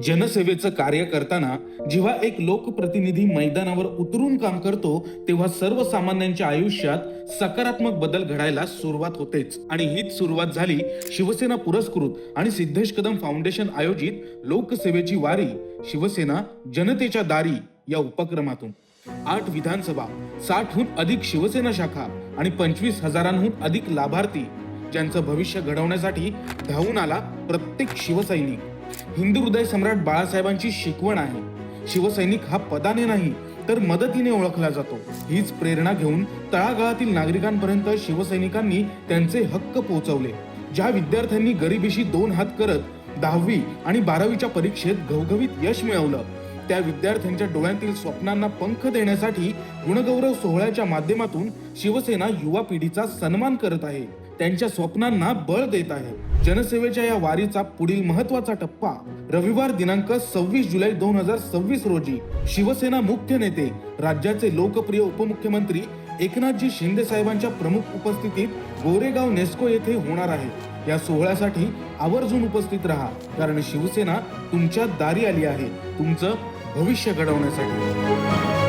जनसेवेचं कार्य करताना जेव्हा एक लोकप्रतिनिधी मैदानावर उतरून काम करतो तेव्हा सर्वसामान्यांच्या आयुष्यात सकारात्मक बदल घडायला सुरुवात होतेच. आणि हीच सुरुवात झाली शिवसेना पुरस्कृत आणि सिद्धेश कदम फाउंडेशन आयोजित लोकसेवेची वारी शिवसेना जनतेच्या दारी या उपक्रमातून. 8 विधानसभा, 60हून अधिक शिवसेना शाखा आणि 25,000हून अधिक लाभार्थी ज्यांचं भविष्य घडवण्यासाठी धावून आला प्रत्येक शिवसैनिक. हिंदू हृदय सम्राट बाळासाहेबांची शिकवण आहे, शिवसैनिक हा पदाने नाही तर मदतीने ओळखला जातो. हीच प्रेरणा घेऊन तळागाळातील नागरिकांपर्यंत शिवसैनिकांनी त्यांचे हक्क पोहोचवले. ज्या विद्यार्थ्यांनी गरिबीशी 2 हात करत 10वी आणि 12वीच्या परीक्षेत घवघवीत यश मिळवलं, त्या विद्यार्थ्यांच्या डोळ्यांतील स्वप्नांना पंख देण्यासाठी गुणगौरव सोहळ्याच्या माध्यमातून शिवसेना युवा पिढीचा सन्मान करत आहे, त्यांच्या स्वप्नांना बळ देत आहे. जनसेवेच्या या वारीचा पुढील महत्वाचा टप्पा रविवार दिनांक 26 जुलै 2026 रोजी शिवसेना मुख्य नेते, राज्याचे लोकप्रिय उपमुख्यमंत्री एकनाथजी शिंदे साहेबांच्या प्रमुख उपस्थितीत गोरेगाव नेस्को येथे होणार आहे. या सोहळ्यासाठी आवर्जून उपस्थित राहा, कारण शिवसेना तुमच्या दारी आली आहे तुमचं भविष्य घडवण्यासाठी.